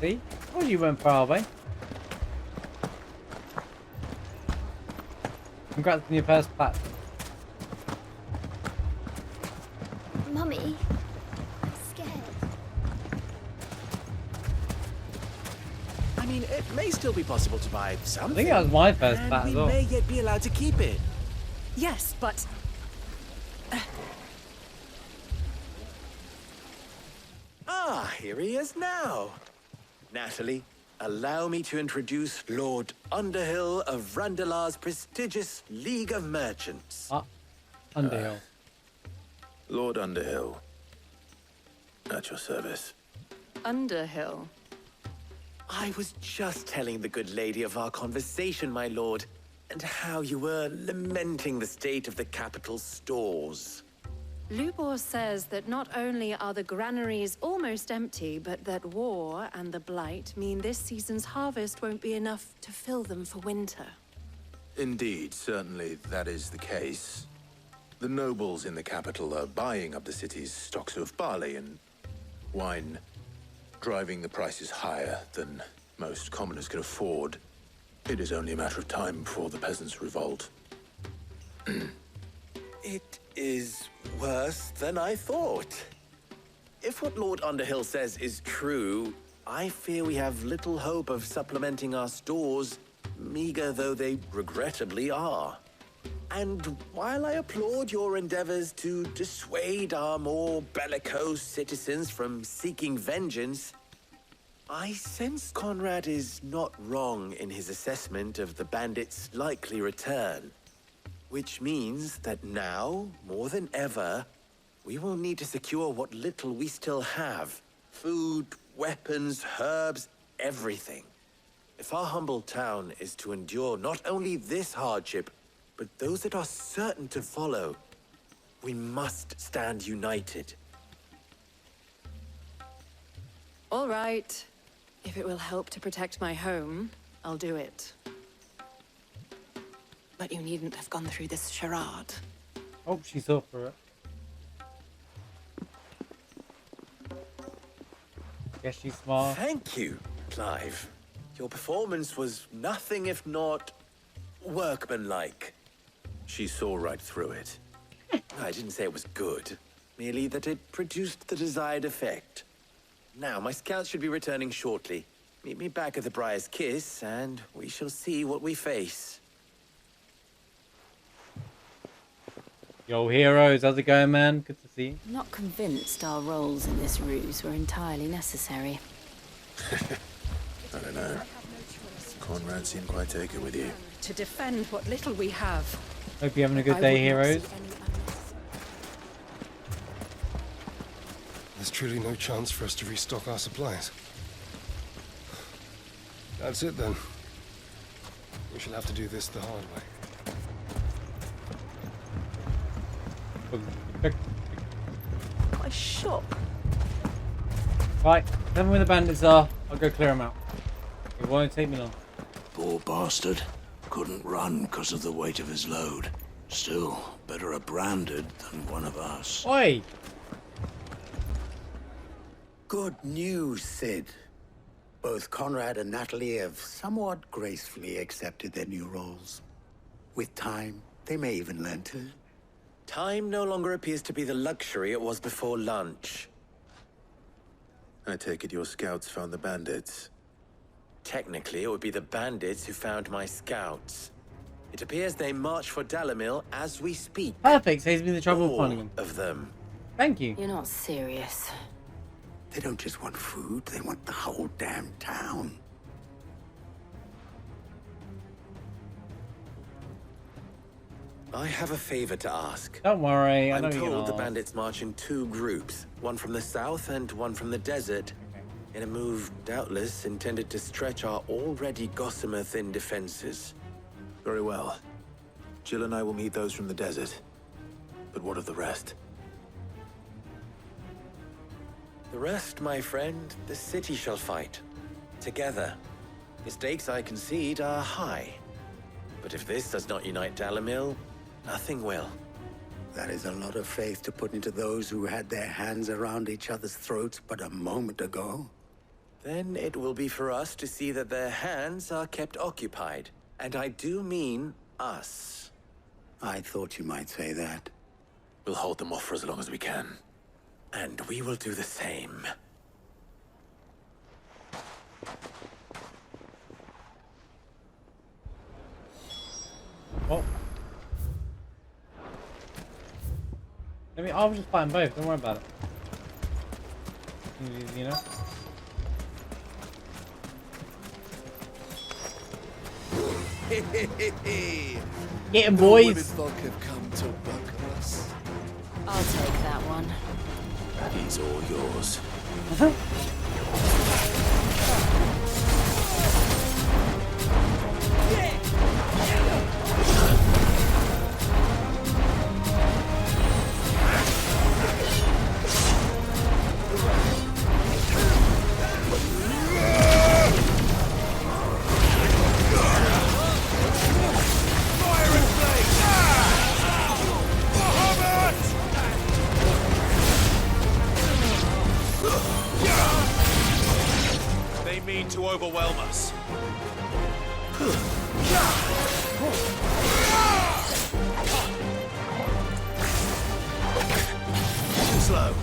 See? Oh, you went far away. Congrats on your first platinum. Mummy, I'm scared. I mean, it may still be possible to buy I something. think that was my first and plat we as well. may yet be allowed to keep it. Yes, but Ah, here he is now. Natalie, allow me to introduce Lord Underhill of Randalar's prestigious League of Merchants. Underhill. Lord Underhill. At your service. Underhill. I was just telling the good lady of our conversation, my lord, and how you were lamenting the state of the capital's stores. Lubor says that not only are the granaries almost empty, but that war and the Blight mean this season's harvest won't be enough to fill them for winter. Indeed, certainly that is the case. The nobles in the capital are buying up the city's stocks of barley and wine, driving the prices higher than most commoners can afford. It is only a matter of time before the peasants revolt. It is worse than I thought. If what Lord Underhill says is true, I fear we have little hope of supplementing our stores, meager though they regrettably are. And while I applaud your endeavors to dissuade our more bellicose citizens from seeking vengeance, I sense Conrad is not wrong in his assessment of the bandits' likely return. Which means that now, more than ever, we will need to secure what little we still have. Food, weapons, herbs, everything. If our humble town is to endure not only this hardship, but those that are certain to follow, we must stand united. All right. If it will help to protect my home, I'll do it. But you needn't have gone through this charade. Oh, she's up for it. Guess she's smart. Thank you, Clive. Your performance was nothing if not workmanlike. She saw right through it. I didn't say it was good, merely that it produced the desired effect. Now, my scouts should be returning shortly. Meet me back at the Briar's Kiss, and we shall see what we face. Yo, heroes, how's it going, man? Good to see you. I'm not convinced our roles in this ruse were entirely necessary. I don't know. Conrad seemed quite taken with you. To defend what little we have. Hope you're having a good I day, would not heroes. see any unnecessary- There's truly no chance for us to restock our supplies. That's it then. We shall have to do this the hard way. What a shock. Right, tell me where the bandits are. I'll go clear them out. It won't take me long. Poor bastard. Couldn't run because of the weight of his load. Still, better a branded than one of us. Oi! Good news, Sid. Both Conrad and Natalie have somewhat gracefully accepted their new roles. With time, they may even learn to. Time no longer appears to be the luxury it was before lunch. I take it your scouts found the bandits. Technically, it would be the bandits who found my scouts. It appears they march for Dalamil as we speak. Perfect, saves me the trouble of All finding them. of them. Thank you. You're not serious. They don't just want food, they want the whole damn town. I have a favor to ask. Don't worry, I know I'm you're told the gonna ask. bandits march in two groups, one from the south and one from the desert, in a move doubtless intended to stretch our already gossamer-thin defenses. Very well. Jill and I will meet those from the desert. But what of the rest? The rest, my friend, the city shall fight. Together. The stakes, I concede, are high. But if this does not unite Dalamil, nothing will. That is a lot of faith to put into those who had their hands around each other's throats but a moment ago. Then it will be for us to see that their hands are kept occupied. And I do mean us. I thought you might say that. We'll hold them off for as long as we can. And we will do the same. Oh. I'll just fight them both, don't worry about it. You know? Get him, boys! Folk have come to welcome us. I'll take that one. He's all yours. They mean to overwhelm us. Slow.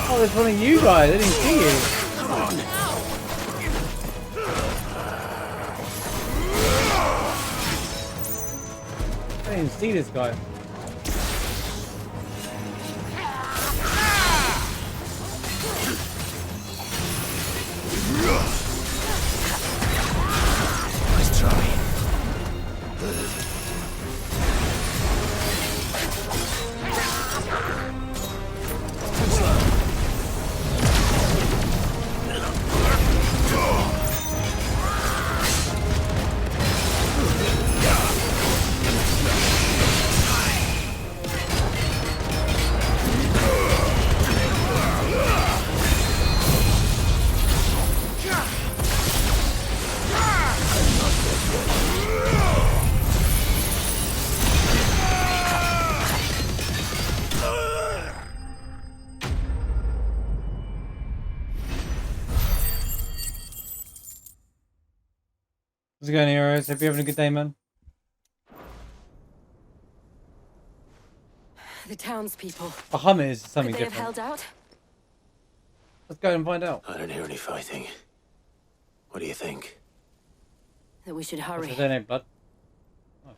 Oh, there's one of you guys. I didn't see you. I didn't see this guy. Nice try. How's it going, heroes? Hope you're having a good day, man. The townspeople. A Hummer is Could something they have different. held out? Let's go and find out. I don't hear any fighting. What do you think? That we should What's hurry. his name, bud? Nice.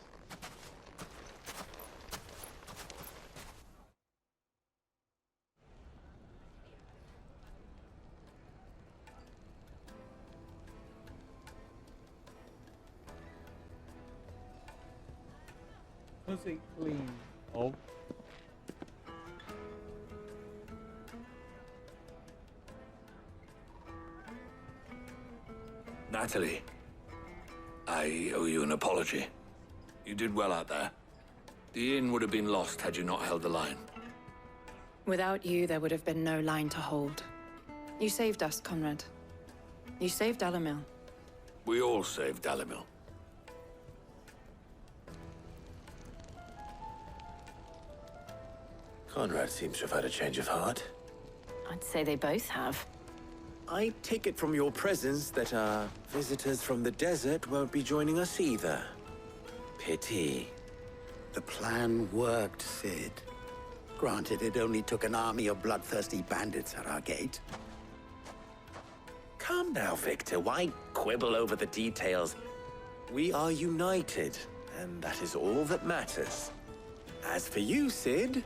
Pussy clean. Oh. Natalie, I owe you an apology. You did well out there. The inn would have been lost had you not held the line. Without you, there would have been no line to hold. You saved us, Conrad. You saved Alamil. We all saved Dalimil. Conrad seems to have had a change of heart. I'd say they both have. I take it from your presence that our visitors from the desert won't be joining us either. Pity. The plan worked, Sid. Granted, it only took an army of bloodthirsty bandits at our gate. Calm now, Victor. Why quibble over the details? We are united, and that is all that matters. As for you, Sid,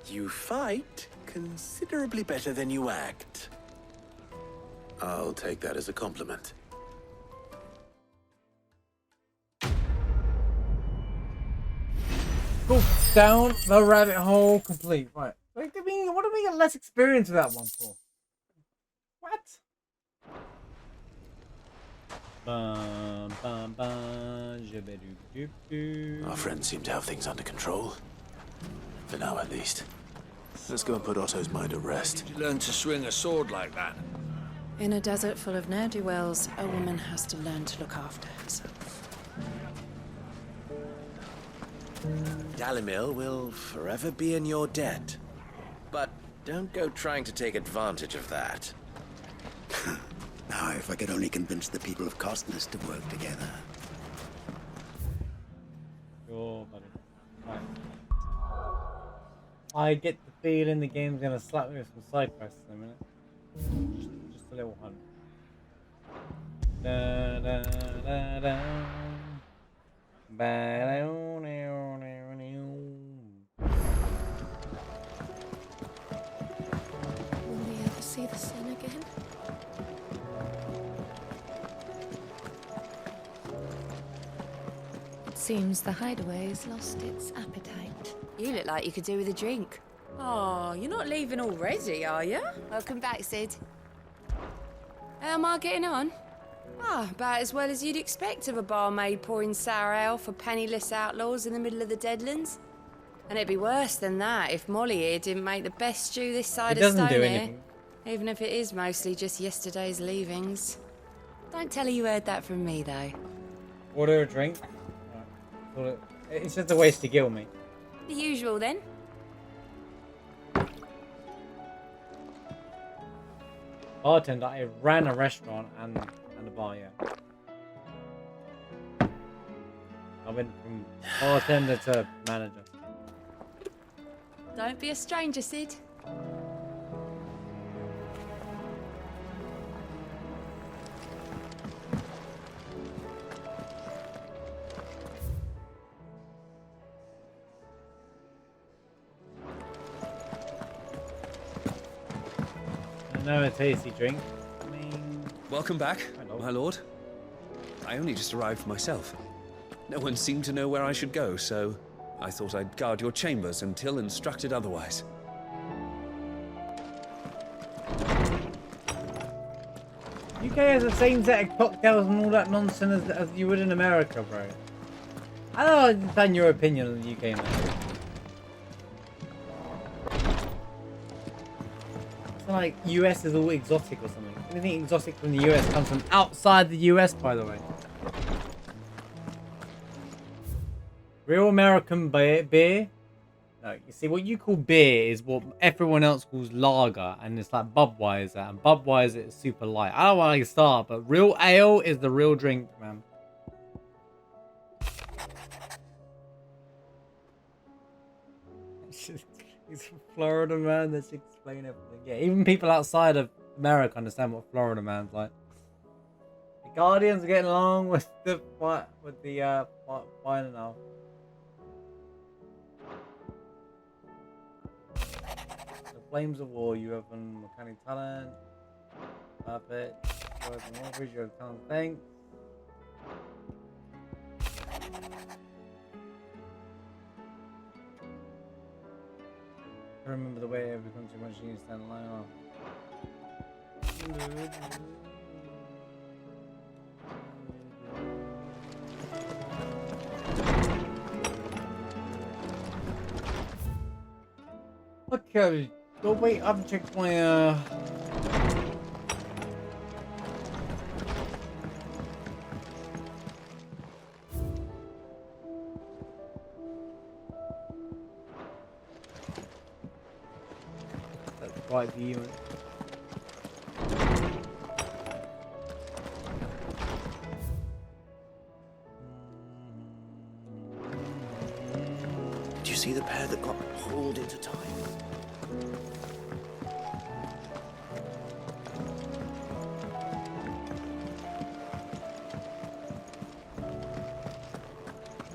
You fight considerably better than you act. I'll take that as a compliment. Go down the rabbit hole complete. Right. What do we get less experience with that one for? What? Bum, bum, bum, Our friends seem to have things under control. For now, at least. Let's go and put Otto's mind at rest. Did you learn to swing a sword like that? In a desert full of ne'er-do-wells, a woman has to learn to look after herself. Dalimil will forever be in your debt. But don't go trying to take advantage of that. Now, if I could only convince the people of Costness to work together. Sure, buddy. Right. I get the feeling the game's gonna slap me with some side quests in a minute. Just a little hunt. Da, da, da, da. Ba-da-oo, noo, noo, noo. Will we ever see the sun again? It seems the hideaway's lost its appetite. You look like you could do with a drink. Oh, you're not leaving already, are you? Welcome back, Sid. How am I getting on? Ah, about as well as you'd expect of a barmaid pouring sour ale for penniless outlaws in the middle of the Deadlands. And it'd be worse than that if Molly here didn't make the best stew this side It of doesn't do Stone anything. Even if it is mostly just yesterday's leavings. Don't tell her you heard that from me, though. Order a drink. Right. It's just a waste to kill me. The usual, then. Bartender, I ran a restaurant and a bar, yeah. I went from bartender to manager. Don't be a stranger, Sid. Another tasty drink. I mean... Welcome back, Hello. my lord. I only just arrived myself. No one seemed to know where I should go, so I thought I'd guard your chambers until instructed otherwise. UK has the same set of cocktails and all that nonsense as you would in America, bro. I don't understand your opinion on the UK, man. It's not like US is all exotic or something. Anything exotic from the US comes from outside the US, by the way. Real American beer? No, you see, what you call beer is what everyone else calls lager, and it's like Budweiser, and Budweiser is super light. I don't want to start, but real ale is the real drink, man. He's from Florida, man. Let's explain everything. Yeah, even people outside of America understand what Florida man's like. The Guardians are getting along with the wine and all. The Flames of War, you have an mechanic talent. Perfect. You have an mortgage, you have talent. Thanks. I remember the way every country once you stand alone. Okay, go wait, I've checked my that's quite the unit. Do you see the pair that got pulled into time?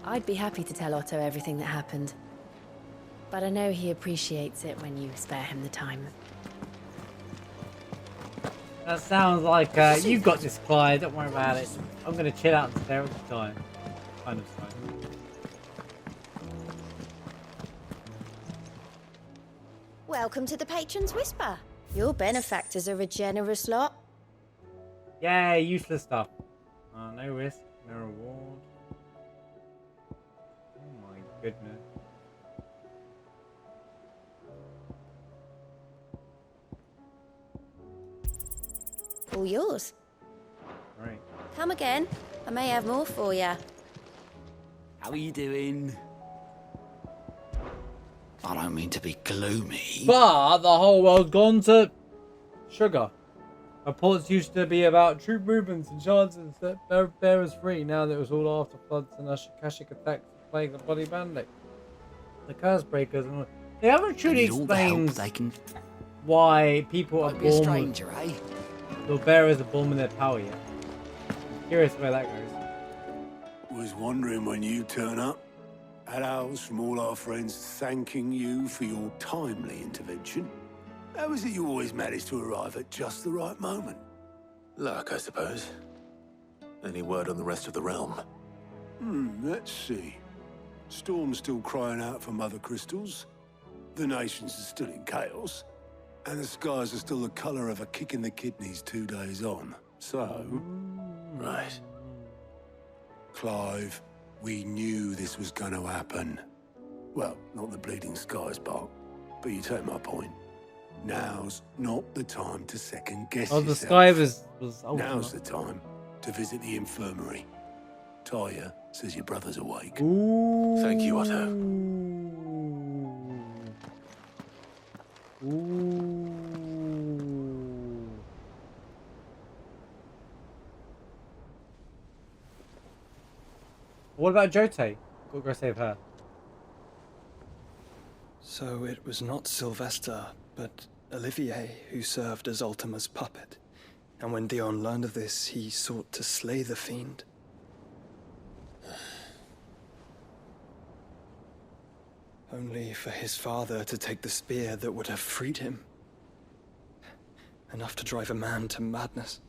I'd be happy to tell Otto everything that happened. but I know he appreciates it when you spare him the time. That sounds like you've got this, Clyde. Don't worry about it. I'm gonna chill out and stare at the sky. Kind of sky. Welcome to the Patron's Whisper. Your benefactors are a generous lot. Yeah, useless stuff. No risk, no reward. Oh my goodness. All yours. Right. Come again. I may have more for you. How are you doing? I don't mean to be gloomy. But the whole world's gone to sugar. Reports used to be about troop movements and chances that bear us free. Now that it was all after floods and Akashic attacks that plague the bloody bandit. The curse breakers and all. They haven't truly explained why people are born stranger, eh? The bearers are born with their power yet. I'm curious where that goes. Was wondering when you turn up. Had owls from all our friends thanking you for your timely intervention. How is it you always manage to arrive at just the right moment? Luck, I suppose. Any word on the rest of the realm? Let's see. Storm's still crying out for mother crystals. The nations are still in chaos. And the skies are still the colour of a kick in the kidneys 2 days on. So... Right. Clive, we knew this was going to happen. Well, not the bleeding skies part, but you take my point. Now's not the time to second guess yourself. The sky was Now's the time to visit the infirmary. Talia says your brother's awake. Ooh. Thank you, Otto. Ooh. What about Jote? Gotta go save her. So it was not Sylvester, but Olivier who served as Ultima's puppet. And when Dion learned of this, he sought to slay the fiend. Only for his father to take the spear that would have freed him. Enough to drive a man to madness.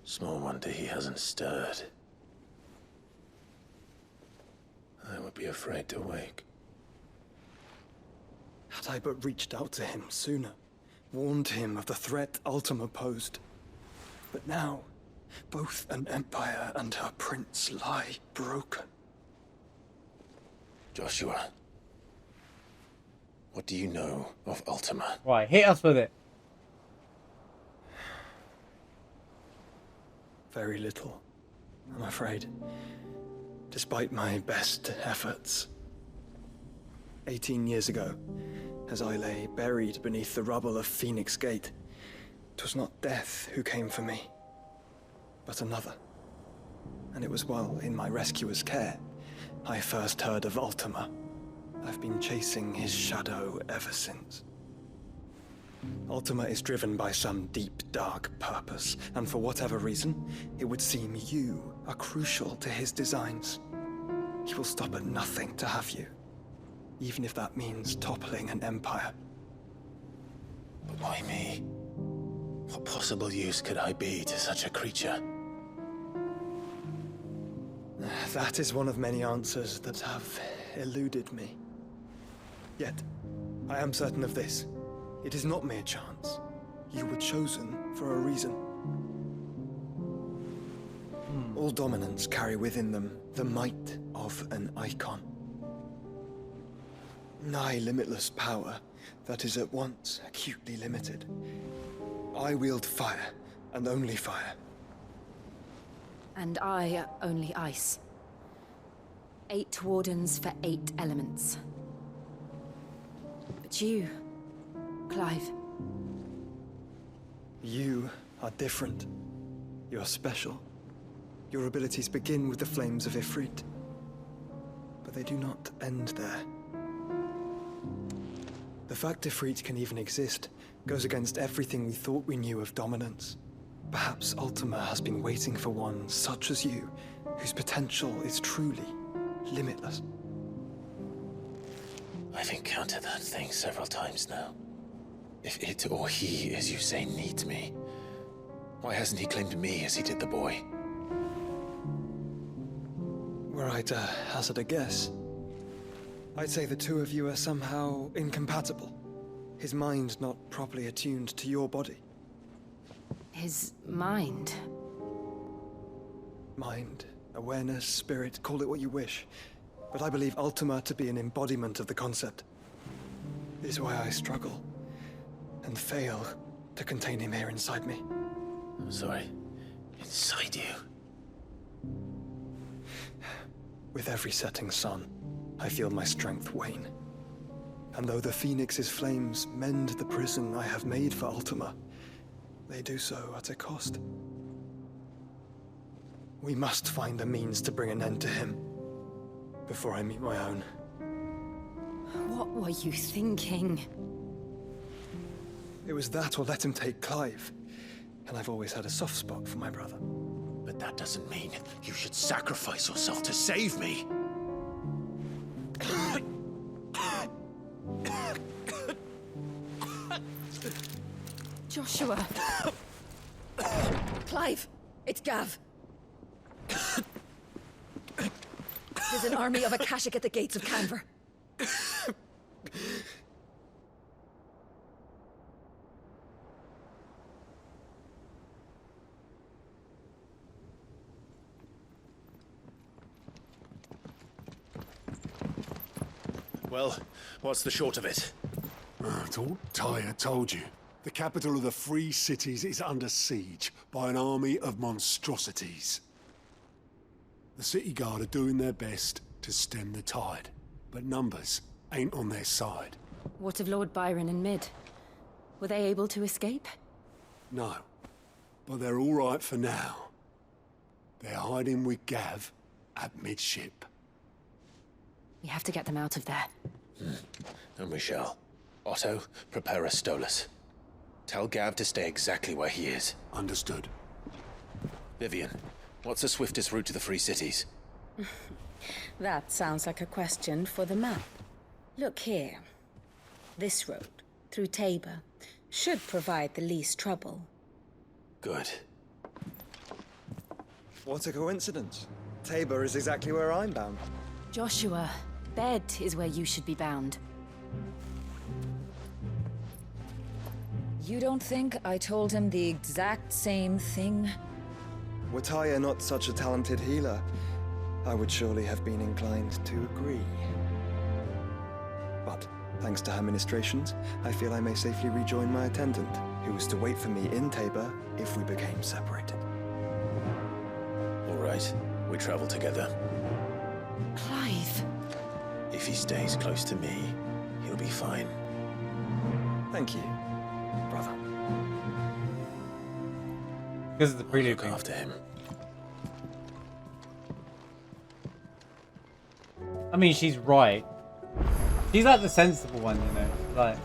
Small wonder he hasn't stirred. I would be afraid to wake. Had I but reached out to him sooner, warned him of the threat Ultima posed. But now, both an empire and her prince lie broken. Joshua, what do you know of Ultima? Right, hit us with it. Very little, I'm afraid. Despite my best efforts. 18 years ago, as I lay buried beneath the rubble of Phoenix Gate, 'twas not death who came for me, but another. And it was while in my rescuer's care, I first heard of Ultima. I've been chasing his shadow ever since. Ultima is driven by some deep, dark purpose, and for whatever reason, it would seem you are crucial to his designs. He will stop at nothing to have you, even if that means toppling an empire. But why me? What possible use could I be to such a creature? That is one of many answers that have eluded me. Yet, I am certain of this. It is not mere chance. You were chosen for a reason. All dominants carry within them the might of an icon. Nigh limitless power that is at once acutely limited. I wield fire, and only fire. And I only ice. 8 wardens for 8 elements. But you, Clive. You are different. You're special. Your abilities begin with the flames of Ifrit. But they do not end there. The fact Ifrit can even exist goes against everything we thought we knew of dominance. Perhaps Ultima has been waiting for one such as you, whose potential is truly limitless. I've encountered that thing several times now. If it or he, as you say, needs me, why hasn't he claimed me as he did the boy? Were I to hazard a guess, I'd say the two of you are somehow incompatible. His mind not properly attuned to your body. His mind? Mind, awareness, spirit, call it what you wish. But I believe Ultima to be an embodiment of the concept. This is why I struggle and fail to contain him here inside me. I'm sorry. Inside you? With every setting sun, I feel my strength wane. And though the Phoenix's flames mend the prison I have made for Ultima, they do so at a cost. We must find a means to bring an end to him before I meet my own. What were you thinking? It was that or let him take Clive. And I've always had a soft spot for my brother. But that doesn't mean you should sacrifice yourself to save me. Joshua. Clive, it's Gav. There's an army of Akashic at the gates of Canver. Well, what's the short of it? Thought Tyre told you. The capital of the Free Cities is under siege by an army of monstrosities. The city guard are doing their best to stem the tide, but numbers ain't on their side. What of Lord Byron and Mid? Were they able to escape? No, but they're all right for now. They're hiding with Gav at midship. We have to get them out of there. And we shall. Otto, prepare a Stolas. Tell Gav to stay exactly where he is. Understood. Vivian, what's the swiftest route to the Free Cities? That sounds like a question for the map. Look here. This road, through Tabor, should provide the least trouble. Good. What a coincidence. Tabor is exactly where I'm bound. Joshua, bed is where you should be bound. You don't think I told him the exact same thing? Were Tyre not such a talented healer, I would surely have been inclined to agree. But, thanks to her ministrations, I feel I may safely rejoin my attendant, who was to wait for me in Tabor if we became separated. All right, we travel together. Clive. If he stays close to me, he'll be fine. Thank you, brother. Because of the prelude. Look after him. I mean, she's right. She's like the sensible one, you know. Like,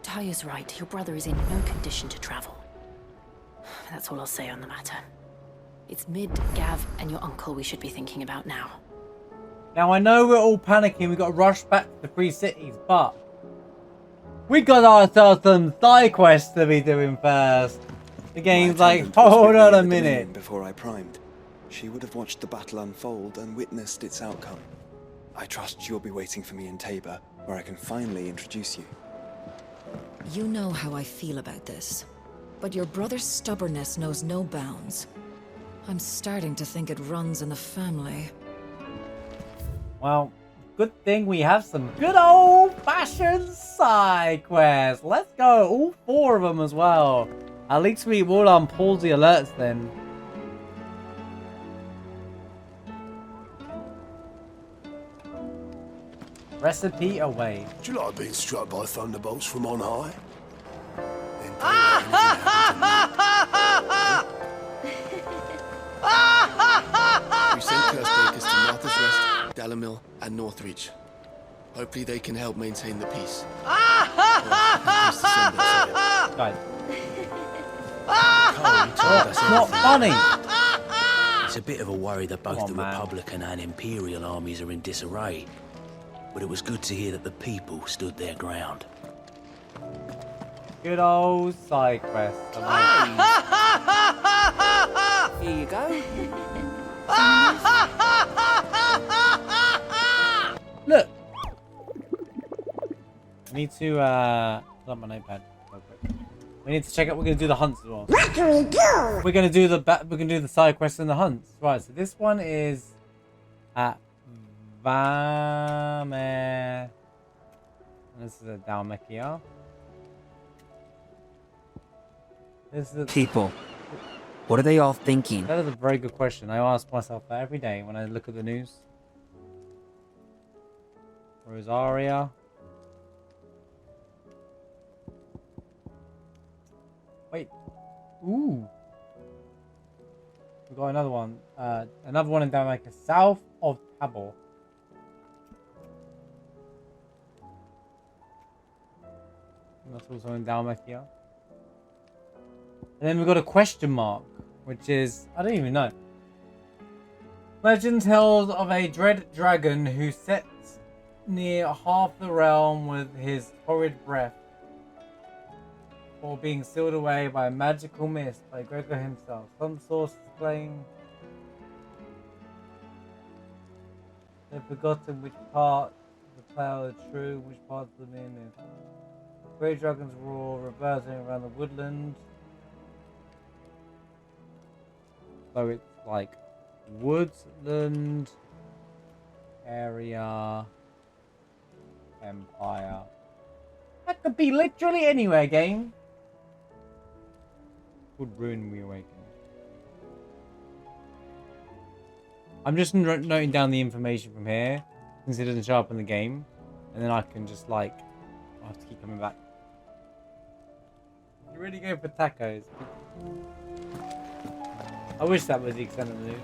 Tyre's right. Your brother is in no condition to travel. That's all I'll say on the matter. It's Mid, Gav, and your uncle we should be thinking about now. now I know we're all panicking. We got to rush back to the Free Cities, but we got ourselves some side quests to be doing first. The game's like, hold on a minute. Before I primed, she would have watched the battle unfold and witnessed its outcome. I trust you'll be waiting for me in Tabor, where I can finally introduce you. You know how I feel about this, but your brother's stubbornness knows no bounds. I'm starting to think it runs in the family. Well, good thing we have some good old-fashioned side quests. Let's go, all 4 of them as well. At least we will pause the alerts then. Recipe away. Do you like being struck by thunderbolts from on high? We sent Cursebreakers to Martha's Rest, Dalamil, and Northreach. Hopefully they can help maintain the peace. Guys. Not funny. It's a bit of a worry that both the Republican and Imperial armies are in disarray. but it was good to hear that the people stood their ground. Good old side quest. Here you go. Look! I need to, pull up my notepad real quick. We need to check out, we're gonna do the hunts as well. We're gonna do the side quests and the hunts. Right, so this one is at Vame. This is a Dalmekia. This is People. What are they all thinking? That is a very good question. I ask myself that every day when I look at the news. Rosaria. Wait. Ooh. We got another one. Another one in Dalmatia, south of Tabor. That's also in Dalmatia. And then we've got a question mark, which is, I don't even know. Legend tells of a dread dragon who sets near half the realm with his horrid breath, or being sealed away by a magical mist by Gregor himself. Some sources claim they've forgotten which part of the tale is true, which part of the mean is. Great dragons roar, reversing around the woodland. So it's like woodland area empire. That could be literally anywhere, game. Would ruin me awaken. I'm just noting down the information from here, since it doesn't show up in the game, and then I can just like, I have to keep coming back. You're really going for tacos. I wish that was the extent of the news.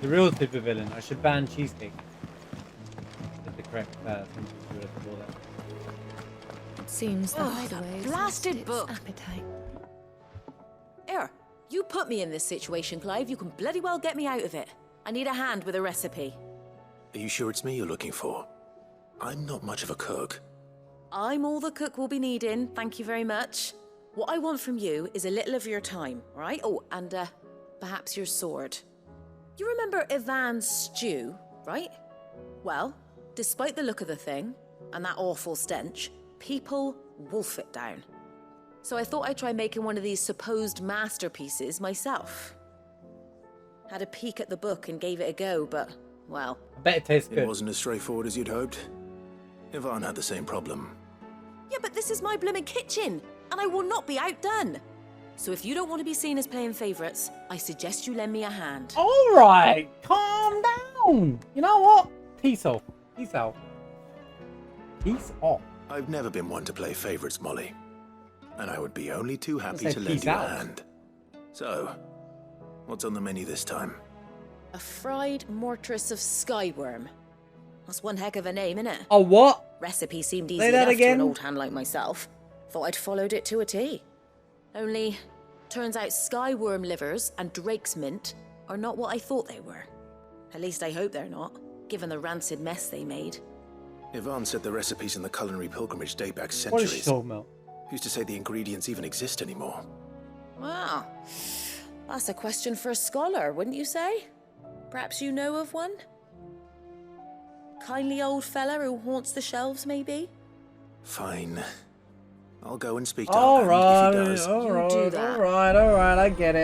The real supervillain. I should ban cheesecake. That's the correct sentence you would have called it. Seems that Blasted book. Appetite. Here, you put me in this situation, Clive. You can bloody well get me out of it. I need a hand with a recipe. Are you sure it's me you're looking for? I'm not much of a cook. I'm all the cook will be needing, thank you very much. What I want from you is a little of your time, all right? Oh, and perhaps your sword. You remember Ivan's stew, right? Well, despite the look of the thing, and that awful stench, people wolf it down. So I thought I'd try making one of these supposed masterpieces myself. Had a peek at the book and gave it a go, but, well... I bet it tastes good. It wasn't as straightforward as you'd hoped. Ivan had the same problem. Yeah, but this is my blooming kitchen, and I will not be outdone. So if you don't want to be seen as playing favourites, I suggest you lend me a hand. Alright, calm down. You know what? Peace off. Peace out. Peace off. I've never been one to play favourites, Molly. And I would be only too happy say to lend peace you a out. hand. So, what's on the menu this time? A fried mortress of skyworm. That's one heck of a name, innit? A what? Recipe seemed easy Say that enough again? to an old hand like myself. Thought I'd followed it to a T. Only, turns out skyworm livers and drake's mint are not what I thought they were. At least I hope they're not, given the rancid mess they made. Ivan said the recipes in the culinary pilgrimage date back What is centuries. she talking about? Who's to say the ingredients even exist anymore? Wow. That's a question for a scholar, wouldn't you say? Perhaps you know of one? Kindly old fella who haunts the shelves, maybe? Fine. I'll go and speak to Alright, Ivan if he does. alright, I get it.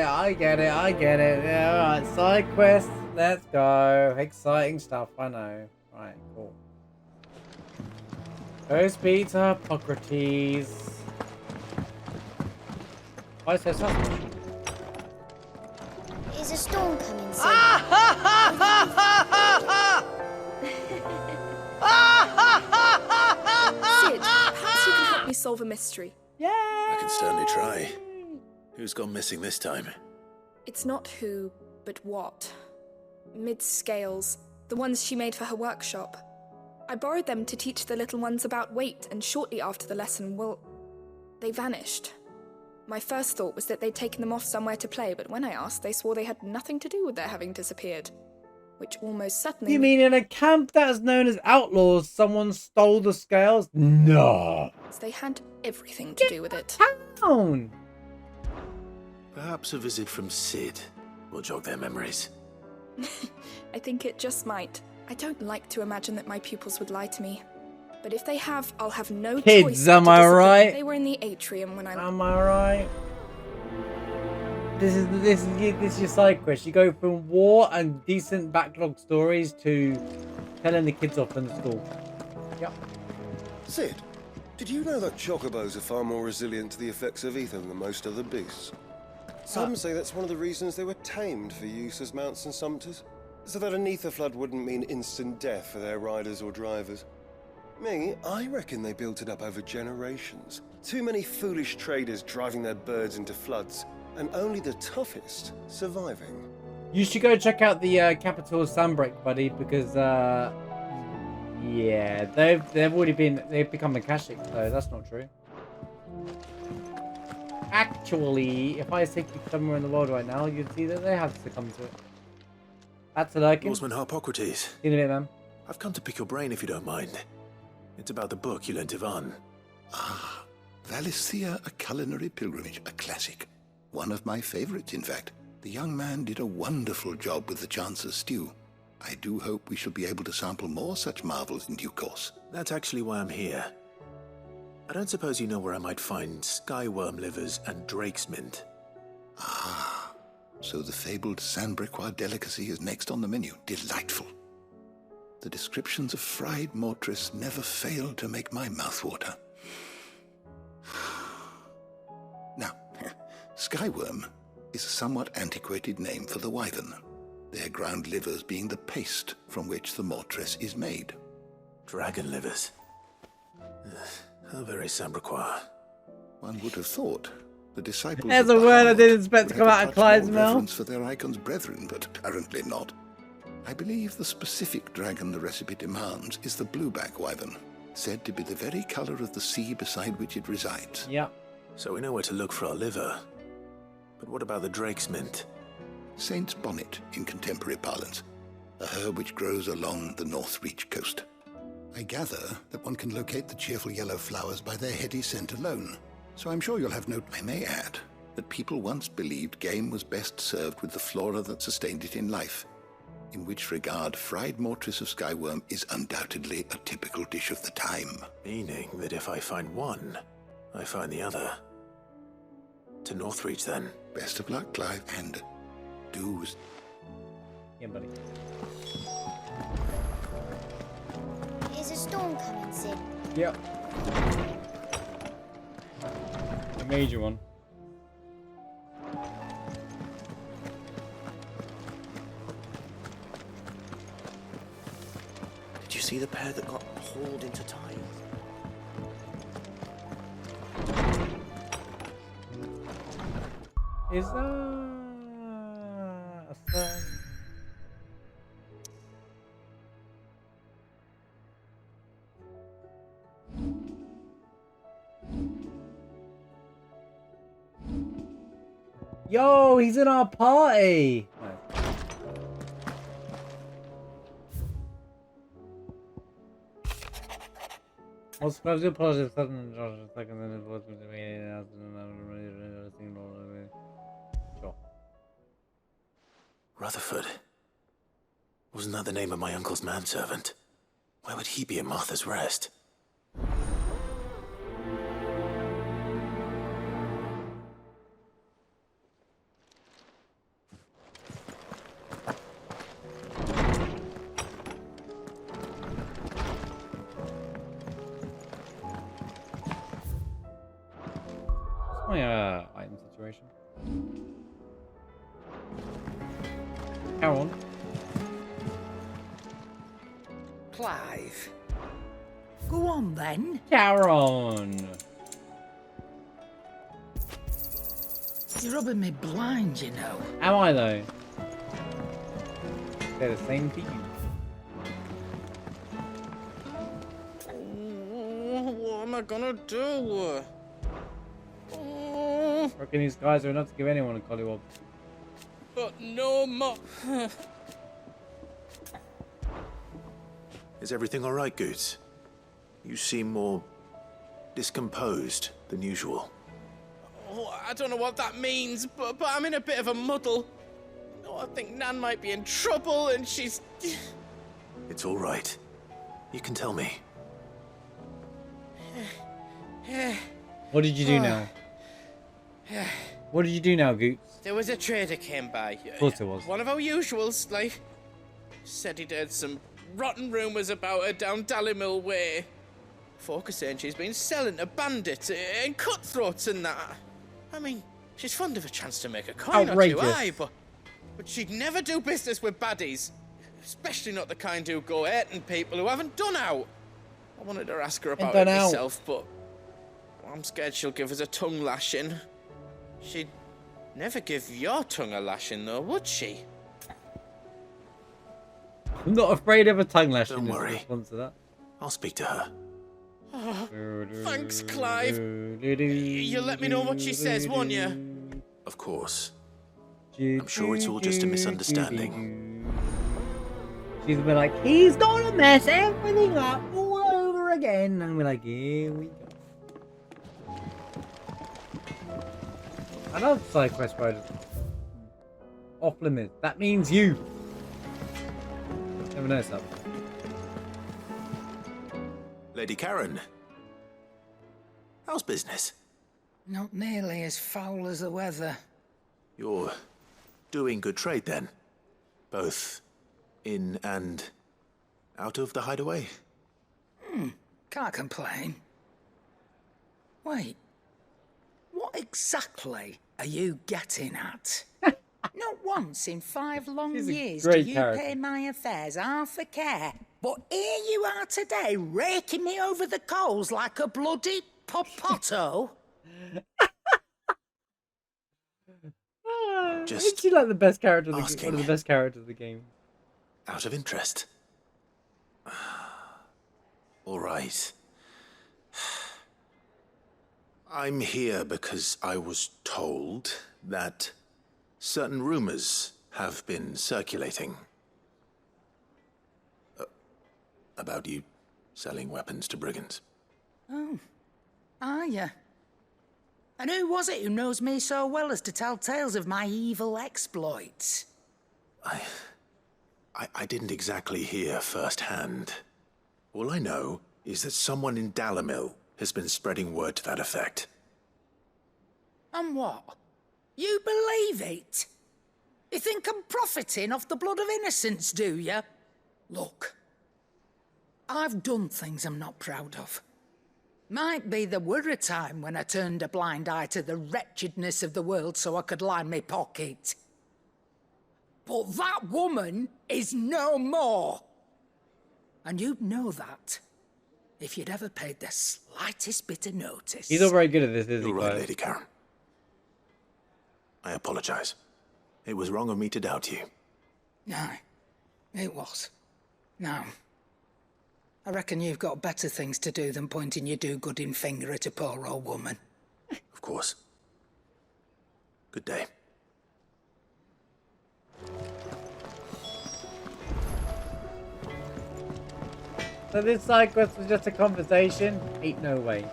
Yeah, alright, side quest, let's go. Exciting stuff, I know. Right, cool. Go speak to Hippocrates. Why is there something? Is a storm coming soon? Sid, perhaps you can help me solve a mystery. I can certainly try. Who's gone missing this time? It's not who, but what. Mid's scales, the ones she made for her workshop. I borrowed them to teach the little ones about weight, and shortly after the lesson, well, they vanished. My first thought was that they'd taken them off somewhere to play, but when I asked, they swore they had nothing to do with their having disappeared. Which almost certainly... You mean in a camp that is known as Outlaws, someone stole the scales? No. They had everything to do with it. Down. Perhaps a visit from Sid will jog their memories. I think it just might. I don't like to imagine that my pupils would lie to me. But if they have, I'll have no Kids, choice. am I right? They were in the atrium when I... Am I right? This is your side quest. You go from war and decent backlog stories to telling the kids off in the school. Yep. Sid, did you know that chocobos are far more resilient to the effects of ether than most other beasts? Some say that's one of the reasons they were tamed for use as mounts and sumpters, so that an ether flood wouldn't mean instant death for their riders or drivers. Me, I reckon they built it up over generations. Too many foolish traders driving their birds into floods, and only the toughest surviving. You should go check out the capital of Sandbreak, buddy, because yeah, they've become Akashic, so that's not true. Actually, if I take you somewhere in the world right now, you'd see that they have succumbed to it. That's a lurking. Norseman Harpocrates. See you in a bit, man. I've come to pick your brain if you don't mind. It's about the book you lent Ivan. Ah, Valisthea, A Culinary Pilgrimage, a classic. One of my favorites, in fact. The young man did a wonderful job with the Chance's stew. I do hope we shall be able to sample more such marvels in due course. That's actually why I'm here. I don't suppose you know where I might find skyworm livers and drake's mint. Ah, so the fabled Sandbrequois delicacy is next on the menu. Delightful. The descriptions of fried mortris never failed to make my mouth water. Now, skyworm is a somewhat antiquated name for the wyvern, their ground livers being the paste from which the mortris is made. Dragon livers. How very Sandbrequois. One would have thought the disciples There's of a word I Bahamut didn't expect to would come have out a of touch Clyde's more mouth. reverence for their icon's brethren, but apparently not. I believe the specific dragon the recipe demands is the blueback wyvern, said to be the very color of the sea beside which it resides. Yeah. So we know where to look for our liver. But what about the drake's mint? Saint's bonnet in contemporary parlance, a herb which grows along the North Reach coast. I gather that one can locate the cheerful yellow flowers by their heady scent alone, so I'm sure you'll have no... I may add that people once believed game was best served with the flora that sustained it in life, in which regard fried mortris of skyworm is undoubtedly a typical dish of the time. Meaning that if I find one, I find the other. To Northreach, then. Best of luck, Clive, and do... Yeah, buddy. Is a storm coming, Sid? Yep. A major one. Did you see the pair that got hauled into time? Is that a thing? Yo, he's in our party. I do apologize. Sure. Rutherford. Wasn't that the name of my uncle's manservant? Why would he be in Martha's Rest? What's my item situation? Aaron. Clive. Go on then. Caron. You're rubbing me blind, you know. Am I though? They're the same to you. What am I gonna do? reckon these guys are enough to give anyone a collywog. But no more. Is everything all right, Goots? You seem more discomposed than usual. Oh, I don't know what that means, but I'm in a bit of a muddle. Oh, I think Nan might be in trouble, and she's... It's all right. You can tell me. What did you do now? What did you do now, Goots? There was a trader came by. Of course there was. One of our usuals, like, said he'd heard some rotten rumours about her down Dallimil Way. Folk are saying she's been selling to bandits and cutthroats and that. I mean, she's fond of a chance to make a coin Outrageous. or two, aye, but she'd never do business with baddies. Especially not the kind who go hurting people who haven't done out. I wanted to ask her about it myself, but I'm scared she'll give us a tongue lashing. She'd never give your tongue a lashing, though, would she? I'm not afraid of a tongue lashing. Don't worry. In response to that. I'll speak to her. Oh, thanks, Clive. You'll let me know what she says, won't you? Of course. I'm sure it's all just a misunderstanding. She's been like, he's gonna mess everything up all over again. And we're like, here we go. I love side quest riders. Off limits. That means you. Never noticed that. Lady Karen. How's business? Not nearly as foul as the weather. You're doing good trade then? Both in and out of the hideaway? Can't complain. Wait, what exactly are you getting at? Not once in 5 long years do you pay my affairs half a care. But here you are today, raking me over the coals like a bloody popoto. Just she like the best character of the game. One of the best characters of the game. Out of interest. All right. I'm here because I was told that certain rumors have been circulating about you selling weapons to brigands. Oh, are you? And who was it who knows me so well as to tell tales of my evil exploits? I didn't exactly hear firsthand. All I know is that someone in Dallimil has been spreading word to that effect. And what? You believe it? You think I'm profiting off the blood of innocents, do you? Look, I've done things I'm not proud of. Might be there were a time when I turned a blind eye to the wretchedness of the world so I could line my pocket. But that woman is no more. And you'd know that if you'd ever paid the slightest bit of notice. He's not very good at this, is he? You're right, Lady Karen. I apologize. It was wrong of me to doubt you. No, it was. Now, I reckon you've got better things to do than pointing your do-gooding finger at a poor old woman. Of course. Good day. So this side quest was just a conversation? Ain't no way.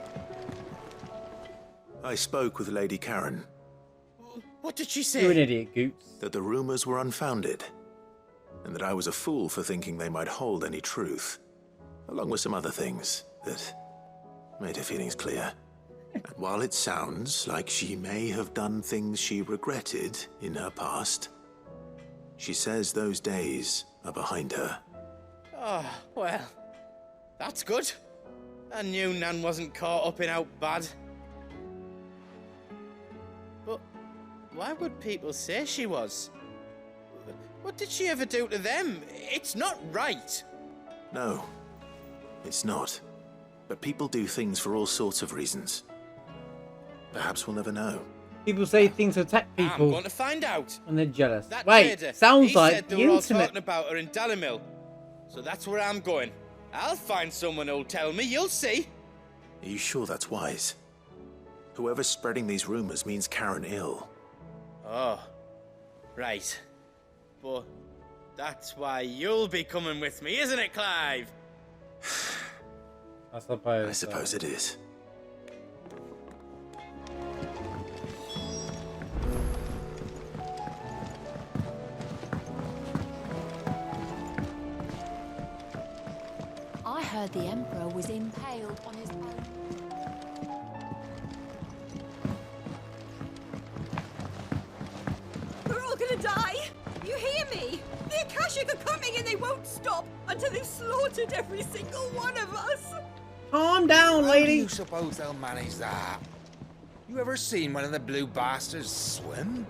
I spoke with Lady Karen. What did she say? You're an idiot, Goots. That the rumors were unfounded, and that I was a fool for thinking they might hold any truth, along with some other things that made her feelings clear. And while it sounds like she may have done things she regretted in her past, she says those days are behind her. Oh, well, that's good. I knew Nan wasn't caught up in out bad. But why would people say she was? What did she ever do to them? It's not right. No, it's not. But people do things for all sorts of reasons. Perhaps we'll never know. People say things to attack people. I'm going to find out. And they're jealous. That Wait, trader, sounds he like said the they were all internet. talking about her in Dallimil. So that's where I'm going. I'll find someone who'll tell me, you'll see. Are you sure that's wise? Whoever's spreading these rumors means Karen ill. Oh, right. But that's why you'll be coming with me, isn't it, Clive? I suppose. I suppose it is. I heard the Emperor was impaled on his own. We're all gonna die! You hear me? The Akashic are coming and they won't stop until they've slaughtered every single one of us! Calm down, How lady. do you suppose they'll manage that? You ever seen one of the blue bastards swim?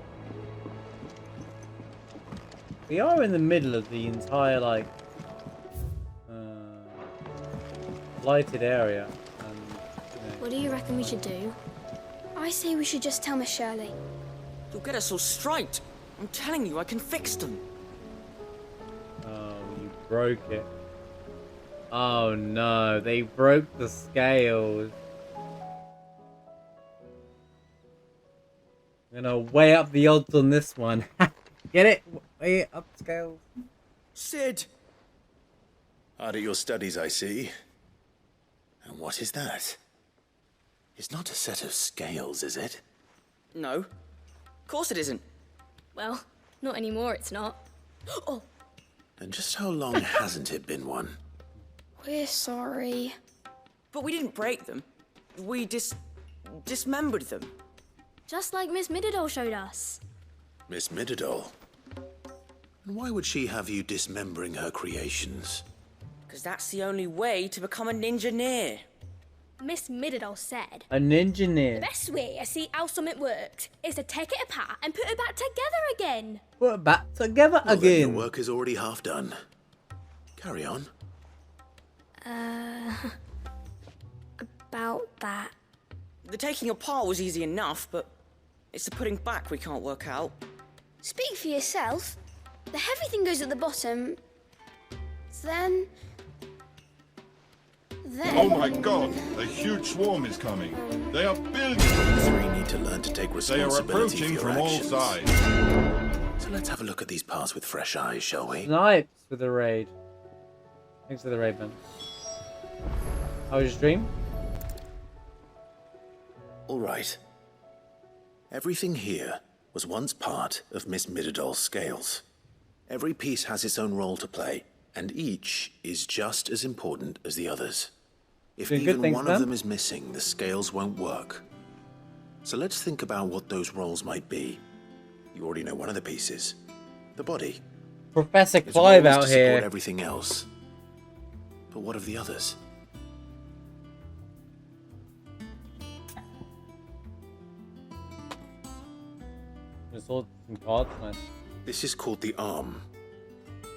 We are in the middle of the entire, like, lighted area. And, What do you reckon we should do? I say we should just tell Miss Shirley. You'll get us all straight. I'm telling you, I can fix them. Oh, you broke it. Oh no, they broke the scales. I'm gonna weigh up the odds on this one. Get it? Weigh up scales. Sid! Hard at your studies, I see. And what is that? It's not a set of scales, is it? No. Of course it isn't. Well, not anymore, it's not. Oh, And just how long hasn't it been one? we're sorry. But we didn't break them. We dismembered them. Just like Miss Mididol showed us. Miss Mididol? And why would she have you dismembering her creations? Because that's the only way to become a ninja-neer. Miss Mididol said, A ninja the near. best way to see how something worked is to take it apart and put it back together again. Put it back together Well, then your again. work is already half done. Carry on. About that. The taking apart was easy enough, but it's the putting back we can't work out. Speak for yourself. The heavy thing goes at the bottom. Then... Oh my god, a huge swarm is coming. They are billions. Three need to learn to take They are responsibility approaching for your from all actions. sides. So let's have a look at these parts with fresh eyes, shall we? Snipes with the raid. Thanks for the raid, man. How was your stream? All right. Everything here was once part of Miss Mididol's scales. Every piece has its own role to play, and each is just as important as the others. If Doing good even things, one man. of them is missing, the scales won't work. So let's think about what those roles might be. You already know one of the pieces. The body. Professor Its Clive role is out to support here. everything else. But what of the others? Just saw some cards. Nice. This is called the arm.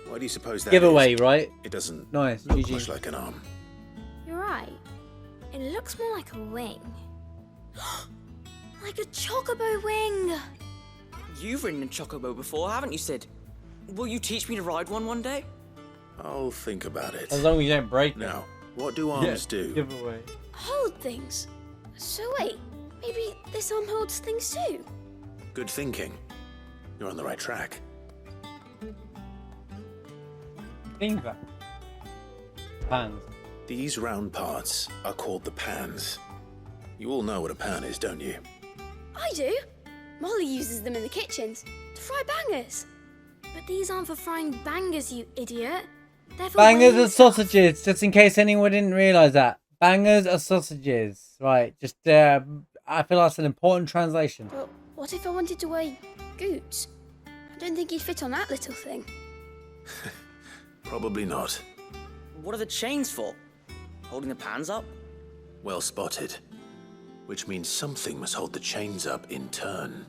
Why do you suppose that Giveaway, is? right? It doesn't Nice. look GG. much like an arm. You're right. It looks more like a wing. Like a chocobo wing. You've ridden a chocobo before, haven't you, Sid? Will you teach me to ride one day? I'll think about it. As long as you don't break it. Now, what do arms do? Giveaway. Hold things. So wait, maybe this arm holds things too? Good thinking. You're on the right track. Finger. Pans. These round parts are called the pans. You all know what a pan is, don't you? I do. Molly uses them in the kitchens to fry bangers. But these aren't for frying bangers, you idiot. They're for Bangers weighing are sausages, just in case anyone didn't realise that. Bangers are sausages. Right, just, I feel that's an important translation. But what if I wanted to weigh Goots? I don't think he'd fit on that little thing. Probably not. What are the chains for? Holding the pans up? Well spotted. Which means something must hold the chains up in turn.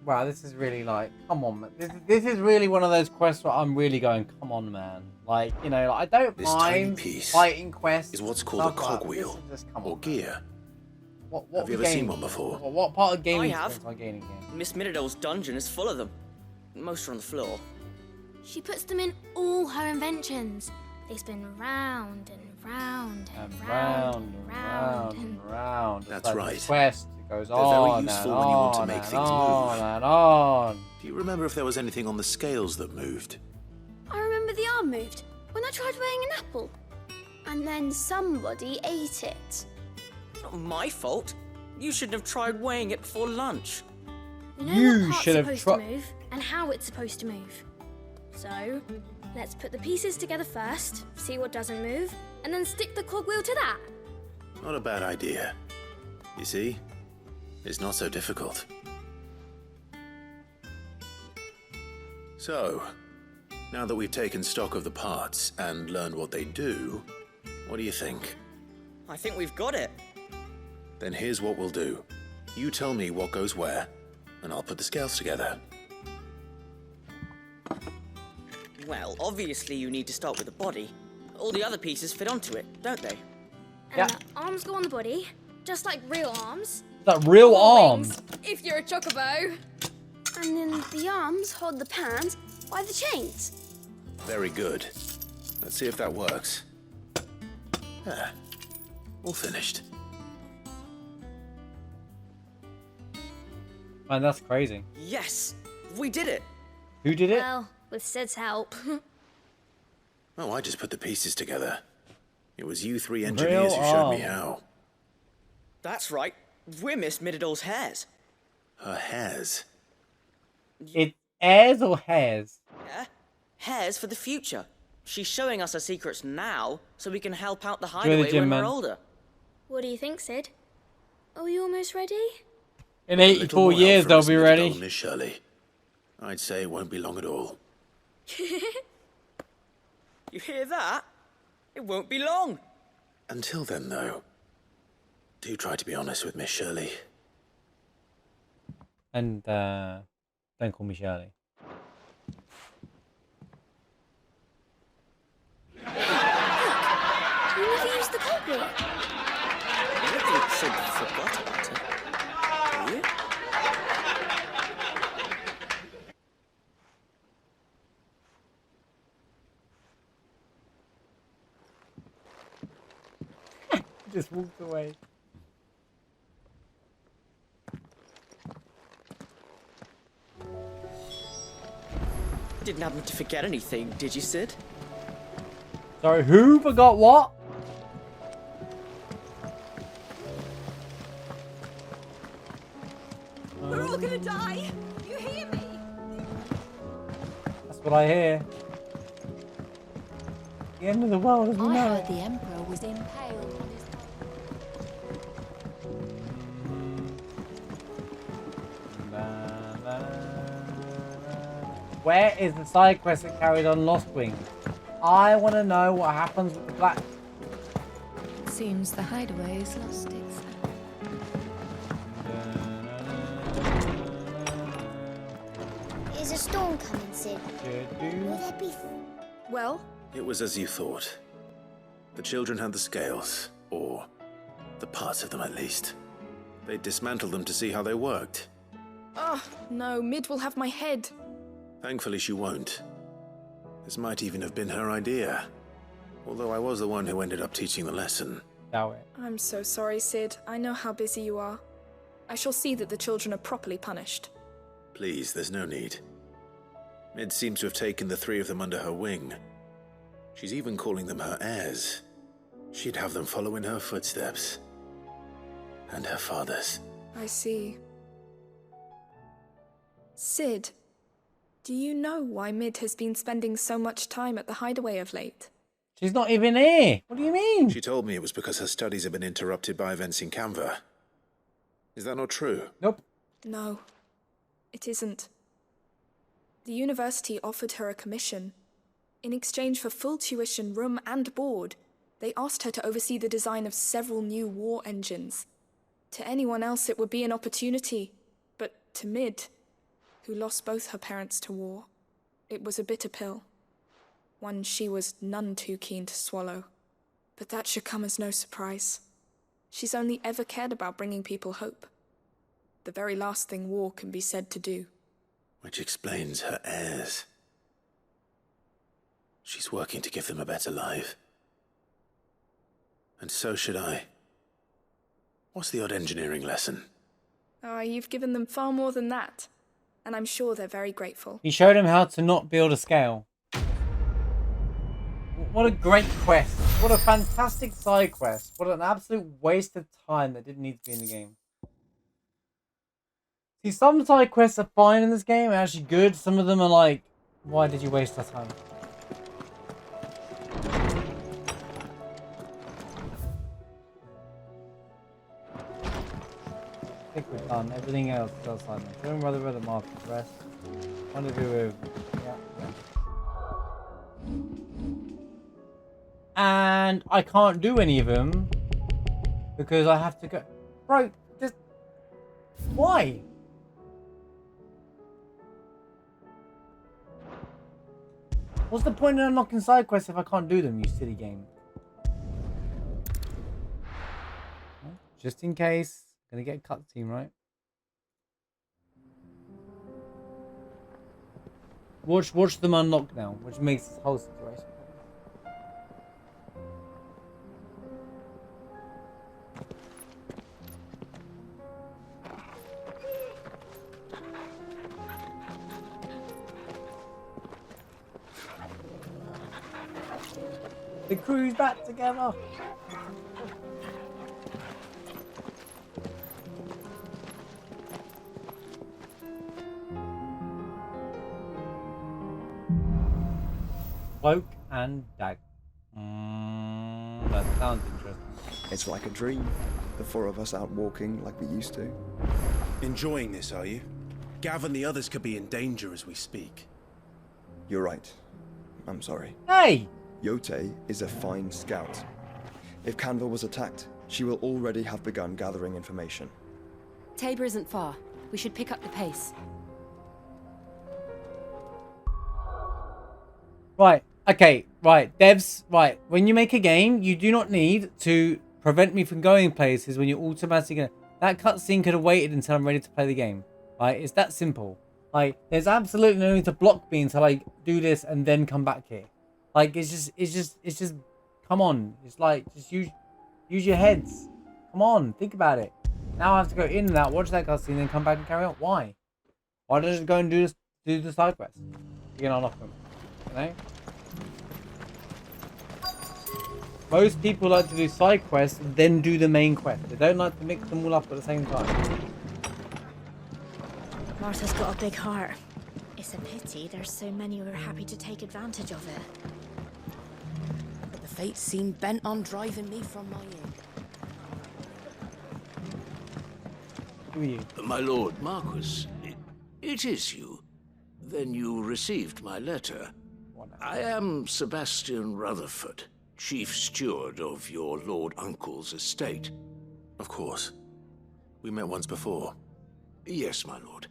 Wow, this is really like, come on, man. This is really one of those quests where I'm really going, come on, man. Like, you know, I don't This tiny mind piece fighting quests. is what's called a stuff like that. cogwheel, This is just, come or on, gear. What Have you we ever seen gaining? one before? What part of gaming I have. experience am I gaining here? Miss Mididol's dungeon is full of them. Most are on the floor. She puts them in all her inventions. They spin round and round And round and round and round. That's like right. The quest it goes They're on very useful and when you want to on make and things on move. and on. Do you remember if there was anything on the scales that moved? I remember the arm moved when I tried weighing an apple. And then somebody ate it. Not my fault. You shouldn't have tried weighing it before lunch. We know You what part's should have supposed to move and how it's supposed to move. So, let's put the pieces together first, see what doesn't move, and then stick the cogwheel to that. Not a bad idea. You see? It's not so difficult. So, now that we've taken stock of the parts and learned what they do, what do you think? I think we've got it. Then here's what we'll do. You tell me what goes where, and I'll put the scales together. Well, obviously you need to start with the body. All the other pieces fit onto it, don't they? And the arms go on the body, just like real arms. That real Or arm. wings, if you're a chocobo. And then the arms hold the pans by the chains. Very good. Let's see if that works. Ah, all finished. Man, that's crazy. Yes! We did it! Who did it? Well, with Sid's help. Oh, I just put the pieces together. It was you three engineers who showed me how. That's right. We're Miss Middledor's hairs. Her hairs. It's heirs or hairs? Yeah? Hairs for the future. She's showing us her secrets now, so we can help out the the hideaway gym, when man. we're older. What do you think, Sid? Are we almost ready? In A little 84 more help years, from they'll Miss be Middledore, ready. Miss Shirley. I'd say it won't be long at all. You hear that? It won't be long. Until then, though, do try to be honest with Miss Shirley. And don't call me Shirley. You never used the cogwheel. I don't think Sid forgot about it. Do you? Just walked away. Didn't happen to forget anything, did you, Sid? Sorry, who forgot what? We're all gonna die. You hear me? That's what I hear. The end of the world as we I know heard it. the Emperor was impaled on his... Where is the side quest that carried on Lost Wing? I want to know what happens with the black. Seems the hideaway's lost its... Is a storm coming, Sid? Will there be... Well, It was as you thought. The children had the scales, or the parts of them at least. They dismantled them to see how they worked. oh, no, Mid will have my head. Thankfully, she won't. This might even have been her idea. Although I was the one who ended up teaching the lesson. Doubt it. I'm so sorry, Sid. I know how busy you are. I shall see that the children are properly punished. Please, there's no need. Mid seems to have taken the three of them under her wing. She's even calling them her heirs. She'd have them follow in her footsteps. And her father's. I see. Sid, do you know why Mid has been spending so much time at the hideaway of late? She's not even here. What do you mean? She told me it was because her studies have been interrupted by events in Canva. Is that not true? Nope. No, it isn't. The university offered her a commission. In exchange for full tuition, room, and board, they asked her to oversee the design of several new war engines. To anyone else, it would be an opportunity, but to Mid, who lost both her parents to war, it was a bitter pill. One she was none too keen to swallow. But that should come as no surprise. She's only ever cared about bringing people hope. The very last thing war can be said to do. Which explains her heirs. She's working to give them a better life. And so should I. What's the odd engineering lesson? Oh, you've given them far more than that. And I'm sure they're very grateful. He showed him how to not build a scale. What a great quest. What a fantastic side quest. What an absolute waste of time that didn't need to be in the game. See, some side quests are fine in this game, actually good. Some of them are like, why did you waste our time? I think we're done. Everything else is outside now. Show him whether the market rest. One of you yeah. And I can't do any of them because I have to go. Bro, just why? What's the point in unlocking side quests if I can't do them, you silly game? Just in case. Gonna get a cutscene, right? Watch them unlock now, which makes this whole situation. The crew's back together. Cloak and dagger. That sounds interesting. It's like a dream. The four of us out walking like we used to. Enjoying this, are you? Gav and the others could be in danger as we speak. You're right. I'm sorry. Hey! Yote is a fine scout. If Canville was attacked, she will already have begun gathering information. Tabor isn't far. We should pick up the pace. Right. Okay. Right. Devs. Right. When you make a game, you do not need to prevent me from going places when you're automatically gonna... That cutscene could have waited until I'm ready to play the game. Right. It's that simple. Like, there's absolutely no need to block me until I do this and then come back here. Like, it's just, come on. It's like, just use your heads. Come on, think about it. Now I have to go in and out, watch that cutscene, then come back and carry on. Why? Why don't I just go and do the side quest? You can unlock them, you know? Most people like to do side quests, then do the main quest. They don't like to mix them all up at the same time. Martha's got a big heart. It's a pity there's so many who are happy to take advantage of it. But the fates seem bent on driving me from my inn. Who are you? My lord Marquis, it is you. Then you received my letter. I am Sebastian Rutherford, chief steward of your lord uncle's estate. Of course. We met once before. Yes, my lord.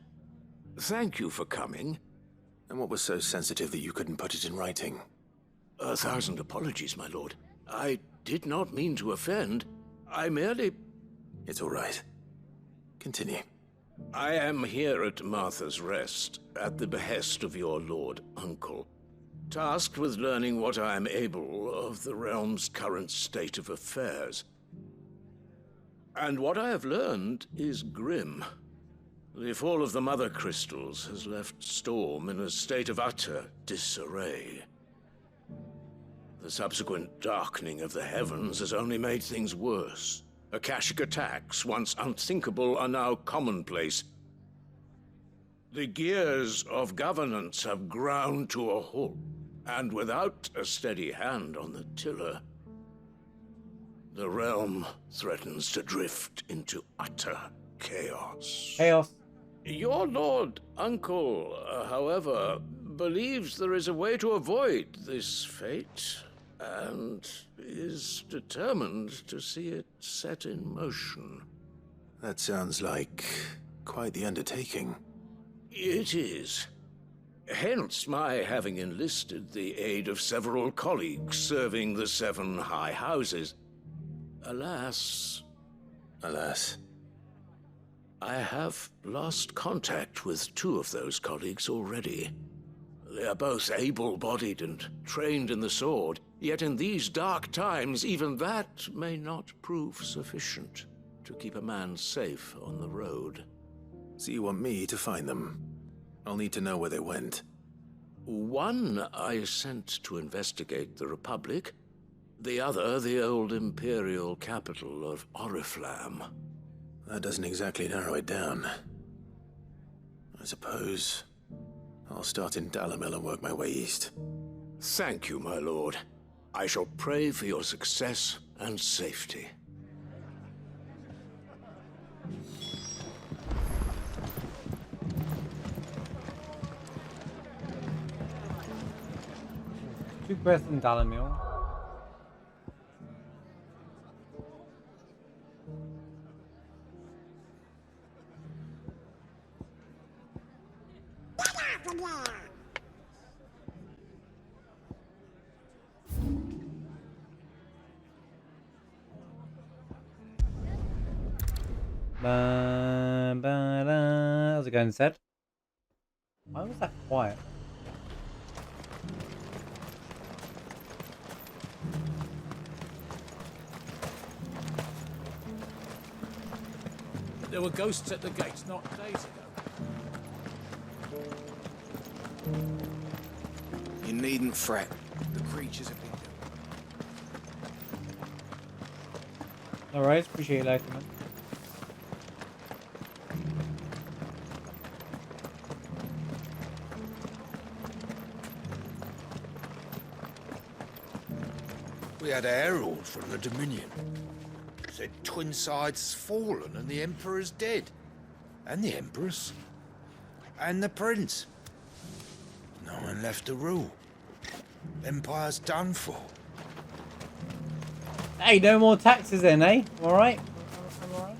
Thank you for coming. And what was so sensitive that you couldn't put it in writing? 1,000 apologies, my lord. I did not mean to offend. I merely... It's all right. Continue. I am here at Martha's Rest, at the behest of your lord uncle, tasked with learning what I am able of the realm's current state of affairs. And what I have learned is grim. The fall of the Mother Crystals has left Storm in a state of utter disarray. The subsequent darkening of the heavens has only made things worse. Akashic attacks, once unthinkable, are now commonplace. The gears of governance have ground to a halt, and without a steady hand on the tiller, the realm threatens to drift into utter chaos. Chaos. Your lord uncle, however, believes there is a way to avoid this fate, and is determined to see it set in motion. That sounds like quite the undertaking. It is. Hence my having enlisted the aid of several colleagues serving the 7 high houses. Alas... Alas... I have lost contact with 2 of those colleagues already. They are both able-bodied and trained in the sword, Yet in these dark times, even that may not prove sufficient to keep a man safe on the road. So you want me to find them? I'll need to know where they went. One I sent to investigate the Republic. The other, the old Imperial capital of Oriflamme. That doesn't exactly narrow it down. I suppose I'll start in Dalamil and work my way east. Thank you, my lord. I shall pray for your success and safety. Two quests in Dalamil. How's it going, Seth? Why was that quiet? There were ghosts at the gates not days ago. You needn't fret. The creatures have been doing. Alright, appreciate you liking it. We had a herald from the Dominion. Said Twinside's fallen and the Emperor's dead. And the Empress. And the Prince. No one left to rule. Empire's done for. Hey, no more taxes then, eh? Alright? Alright.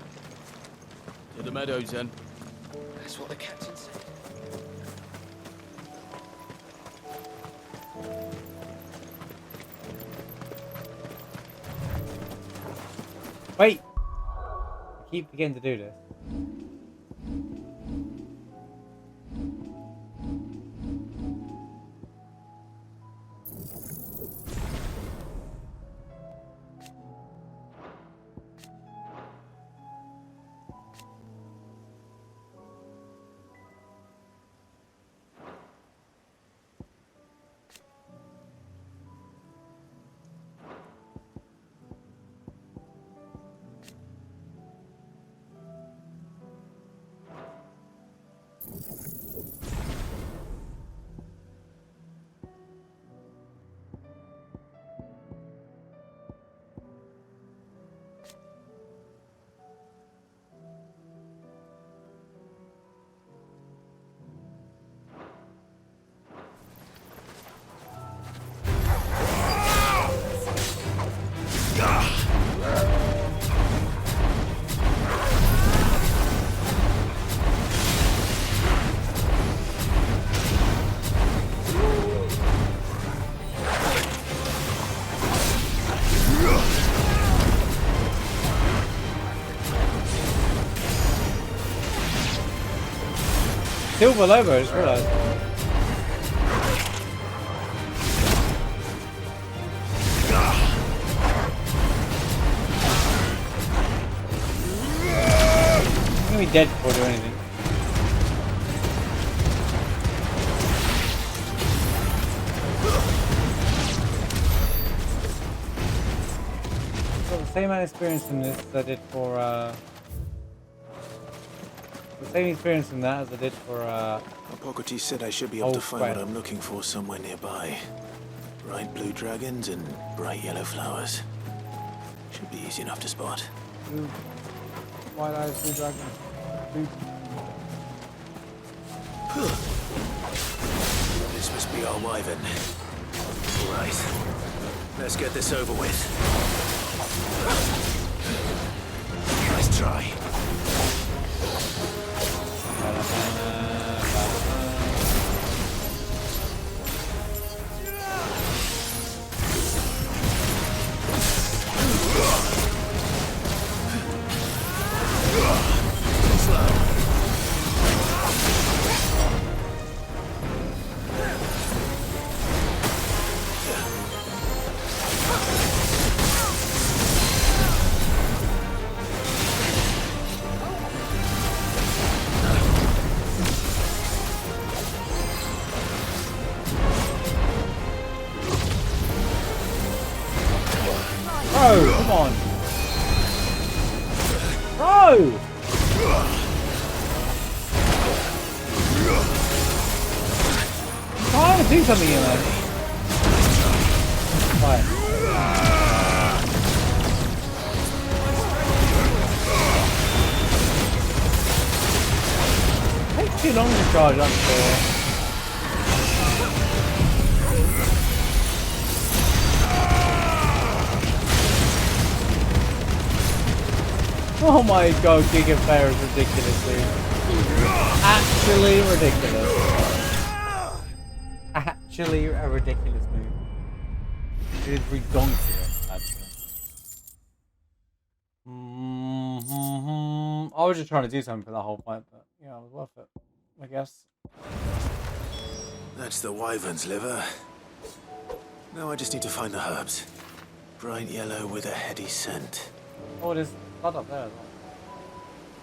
To the meadows then. That's what the captain said. Wait! I keep forgetting to do this. Silver Lobo, I just realised. I'm gonna be dead before I do anything. Got the same amount of experience in this as I did for the same experience in that as I did for Hippocrates said I should be able to find what I'm looking for somewhere nearby. Bright blue dragons and bright yellow flowers. Should be easy enough to spot. blue, white eyes, blue dragon. Blue. This must be our wyvern. Right. Let's get this over with. Nice try. No! I'm trying to do something here, man. Right. Takes too long to charge up for. Oh my god, Giga Fair is ridiculous, dude. Actually ridiculous. Actually a ridiculous move. It is ridiculous, actually. I was just trying to do something for the whole fight, but yeah, it was worth it, I guess. That's the wyvern's liver. Now I just need to find the herbs. Bright yellow with a heady scent. Oh, there's blood up there as well.